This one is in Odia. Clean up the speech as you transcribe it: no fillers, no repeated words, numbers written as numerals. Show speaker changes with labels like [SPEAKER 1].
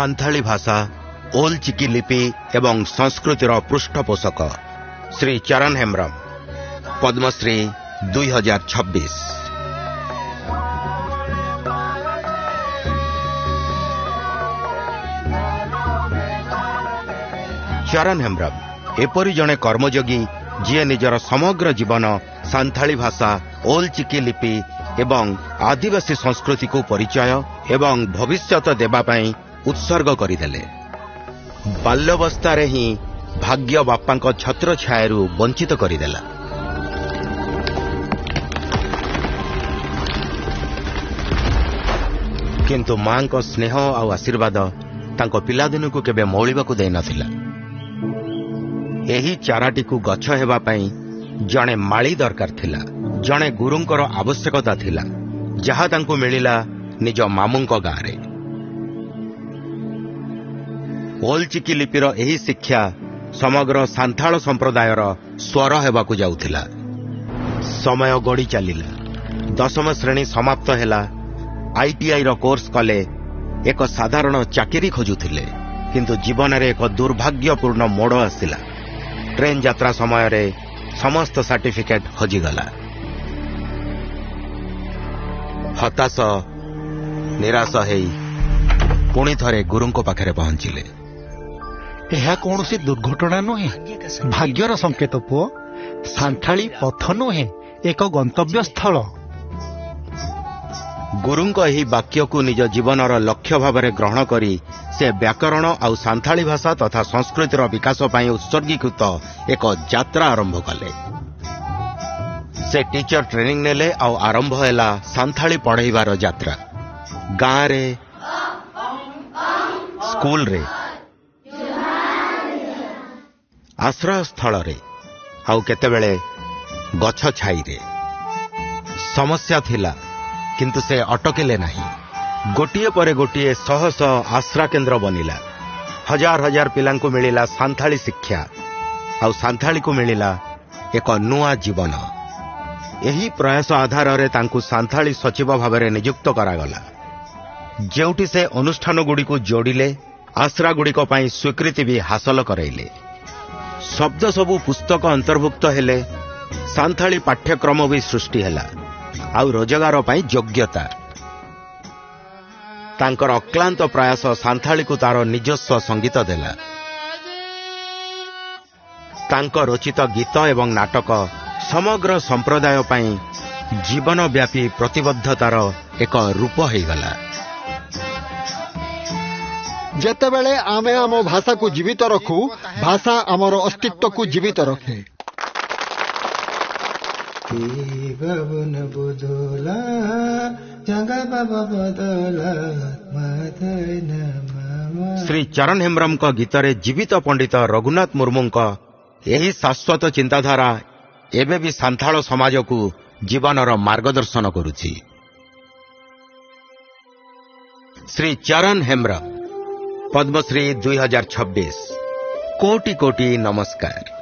[SPEAKER 1] ସାନ୍ଥାଳୀ ଭାଷା, ଓଲ୍ ଚିକି ଲିପି ଏବଂ ସଂସ୍କୃତିର ପୃଷ୍ଠପୋଷକ ଶ୍ରୀ ଚରଣ ହେମ୍ବ୍ରମ, ପଦ୍ମଶ୍ରୀ 2026। ଚରଣ ହେମ୍ବ୍ରମ ଏପରି ଜଣେ କର୍ମଯୋଗୀ ଯିଏ ନିଜର ସମଗ୍ର ଜୀବନ ସାନ୍ଥାଳୀ ଭାଷା, ଓଲ୍ ଚିକି ଲିପି ଏବଂ ଆଦିବାସୀ ସଂସ୍କୃତିକୁ ପରିଚୟ ଏବଂ ଭବିଷ୍ୟତ ଦେବା ପାଇଁ ଉତ୍ସର୍ଗ କରିଦେଲେ। ବାଲ୍ୟବସ୍ଥାରେ ହିଁ ଭାଗ୍ୟ ବାପାଙ୍କ ଛତ୍ରଛାୟାରୁ ବଞ୍ଚିତ କରିଦେଲା। କିନ୍ତୁ ମାଙ୍କ ସ୍ନେହ ଆଉ ଆଶୀର୍ବାଦ ତାଙ୍କ ପିଲାଦିନକୁ କେବେ ମଉଳିବାକୁ ଦେଇନଥିଲା। ଏହି ଚାରାଟିକୁ ଗଛ ହେବା ପାଇଁ ଜଣେ ମାଳି ଦରକାର ଥିଲା, ଜଣେ ଗୁରୁଙ୍କର ଆବଶ୍ୟକତା ଥିଲା, ଯାହା ତାଙ୍କୁ ମିଳିଲା ନିଜ ମାମୁଙ୍କ ଗାଁରେ। ଓଲ୍ ଚିକି ଲିପିର ଏହି ଶିକ୍ଷା ସମଗ୍ର ସାନ୍ଥାଳ ସମ୍ପ୍ରଦାୟର ସ୍ୱର ହେବାକୁ ଯାଉଥିଲା। ସମୟ ଗଡ଼ି ଚାଲିଲା। 10ମ ଶ୍ରେଣୀ ସମାପ୍ତ ହେଲା। ITIର କୋର୍ସ କଲେ। ଏକ ସାଧାରଣ ଚାକିରି ଖୋଜୁଥିଲେ। କିନ୍ତୁ ଜୀବନରେ ଏକ ଦୁର୍ଭାଗ୍ୟପୂର୍ଣ୍ଣ ମୋଡ଼ ଆସିଲା। ଟ୍ରେନ୍ ଯାତ୍ରା ସମୟରେ ସମସ୍ତ ସାର୍ଟିଫିକେଟ୍ ହଜିଗଲା। ହତାଶ ନିରାଶ ହେଇ ପୁଣି ଥରେ ଗୁରୁଙ୍କ ପାଖରେ ପହଞ୍ଚିଲେ।
[SPEAKER 2] ଏହା କୌଣସି ଦୁର୍ଘଟଣା ନୁହେଁ, ଭାଗ୍ୟର ସଂକେତ ପୁଅ। ସାନ୍ଥାଳୀ ପଥ ନୁହେଁ, ଏକ ଗନ୍ତବ୍ୟ ସ୍ଥଳ।
[SPEAKER 1] ଗୁରୁଙ୍କ ଏହି ବାକ୍ୟକୁ ନିଜ ଜୀବନର ଲକ୍ଷ୍ୟ ଭାବରେ ଗ୍ରହଣ କରି ସେ ବ୍ୟାକରଣ ଆଉ ସାନ୍ଥାଳୀ ଭାଷା ତଥା ସଂସ୍କୃତିର ବିକାଶ ପାଇଁ ଉତ୍ସର୍ଗୀକୃତ ଏକ ଯାତ୍ରା ଆରମ୍ଭ କଲେ। ସେ ଟିଚର ଟ୍ରେନିଂ ନେଲେ ଆଉ ଆରମ୍ଭ ହେଲା ସାନ୍ଥାଳୀ ପଢ଼େଇବାର ଯାତ୍ରା। ଗାଁରେ, ସ୍କୁଲରେ, ଆଶ୍ରୟସ୍ଥଳରେ ଆଉ କେତେବେଳେ ଗଛ ଛାଇରେ। ସମସ୍ୟା ଥିଲା, କିନ୍ତୁ ସେ ଅଟକିଲେ ନାହିଁ। ଗୋଟିଏ ପରେ ଗୋଟିଏ ଶହ ଶହ ଆଶ୍ରା କେନ୍ଦ୍ର ବନିଲା। ହଜାର ହଜାର ପିଲାଙ୍କୁ ମିଳିଲା ସାନ୍ଥାଳୀ ଶିକ୍ଷା, ଆଉ ସାନ୍ଥାଳୀକୁ ମିଳିଲା ଏକ ନୂଆ ଜୀବନ। ଏହି ପ୍ରୟାସ ଆଧାରରେ ତାଙ୍କୁ ସାନ୍ଥାଳୀ ସଚିବ ଭାବରେ ନିଯୁକ୍ତ କରାଗଲା। ଯେଉଁଠି ସେ ଅନୁଷ୍ଠାନଗୁଡ଼ିକୁ ଯୋଡ଼ିଲେ, ଆଶ୍ରାଗୁଡ଼ିକ ପାଇଁ ସ୍ୱୀକୃତି ବି ହାସଲ କରାଇଲେ। ଶବ୍ଦ ସବୁ ପୁସ୍ତକ ଅନ୍ତର୍ଭୁକ୍ତ ହେଲେ। ସାନ୍ଥାଳୀ ପାଠ୍ୟକ୍ରମ ବି ସୃଷ୍ଟି ହେଲା, ଆଉ ରୋଜଗାର ପାଇଁ ଯୋଗ୍ୟତା। ତାଙ୍କର ଅକ୍ଲାନ୍ତ ପ୍ରୟାସ ସାନ୍ଥାଳୀକୁ ତାର ନିଜସ୍ୱ ସଙ୍ଗୀତ ଦେଲା। ତାଙ୍କ ରଚିତ ଗୀତ ଏବଂ ନାଟକ ସମଗ୍ର ସମ୍ପ୍ରଦାୟ ପାଇଁ ଜୀବନବ୍ୟାପୀ ପ୍ରତିବଦ୍ଧତାର ଏକ ରୂପ ହୋଇଗଲା।
[SPEAKER 2] ଯେତେବେଳେ ଆମେ ଆମ ଭାଷାକୁ ଜୀବିତ ରଖୁ, ଭାଷା ଆମର ଅସ୍ତିତ୍ୱକୁ ଜୀବିତ ରଖେ।
[SPEAKER 1] ଶ୍ରୀ ଚରଣ ହେମ୍ବ୍ରମଙ୍କ ଗୀତରେ ଜୀବିତ ପଣ୍ଡିତ ରଘୁନାଥ ମୁର୍ମୁଙ୍କ ଏହି ଶାଶ୍ୱତ ଚିନ୍ତାଧାରା ଏବେ ବି ସାନ୍ଥାଳ ସମାଜକୁ ଜୀବନର ମାର୍ଗଦର୍ଶନ କରୁଛି। ଶ୍ରୀ ଚରଣ ହେମ୍ବ୍ରମ, ପଦ୍ମଶ୍ରୀ 2026। କୋଟି କୋଟି ନମସ୍କାର।